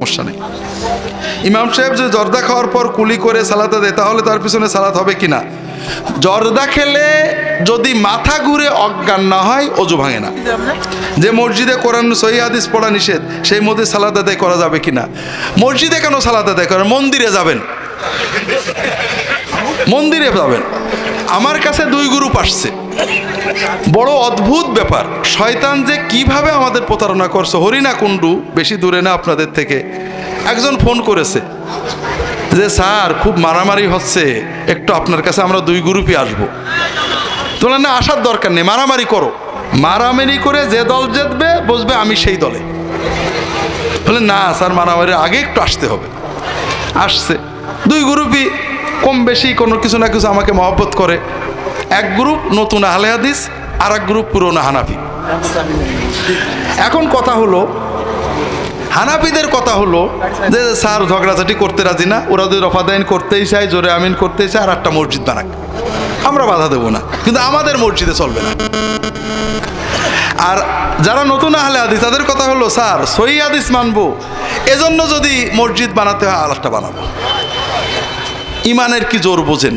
সমস্যা নেই। ইমাম সাহেব যে জর্দা খাওয়ার পর কুলি করে সালাতে দেয় তাহলে তার পিছনে সালাত হবে কিনা? জর্দা খেলে যদি মাথা ঘুরে অজ্ঞান না হয় অজু ভাঙে না। যে মসজিদে কোরআন সহি হাদিস পড়া নিষেধ সেই মধ্যে সালাত আদায় করা যাবে কিনা? মসজিদে কেন সালাত আদায় করেন? মন্দিরে যাবেন, মন্দিরে যাবেন। আমার কাছে দুই গ্রুপ আসছে, বড় অদ্ভুত ব্যাপার। শয়তান যে কিভাবে আমাদের প্রতারণা করছে। হরিণা কুণ্ডু বেশি দূরে না আপনাদের থেকে। একজন ফোন করেছে যে স্যার খুব মারামারি হচ্ছে, একটু আপনার কাছে আমরা দুই গ্রুপই আসবো। তোমরা না আসার দরকার নেই, মারামারি করো। মারামারি করে যে দল জিতবে বুঝবে আমি সেই দলে। বলে না স্যার, মারামারির আগে একটু আসতে হবে। আসছে দুই গ্রুপই কম বেশি কোনো কিছু না কিছু আমাকে মহব্বত করে। এক গ্রুপ নতুন আহলে হাদিস, আর এক গ্রুপ পুরনো হানাফি। এখন কথা হলো, হানাফিদের কথা হলো যে স্যার ঝগড়াঝাটি করতে রাজি না, ওরা যদি রফাদাইন করতেই চায়, জোরে আমিন করতেই চায়, আর একটা মসজিদ বানাক, আমরা বাধা দেবো না, কিন্তু আমাদের মসজিদে চলবে না। আর যারা নতুন আহলে হাদিস তাদের কথা হলো স্যার সহি হাদিস মানবো, এজন্য যদি মসজিদ বানাতে হয় আর একটা বানাবো। ইমানের কি জোর বোঝেন?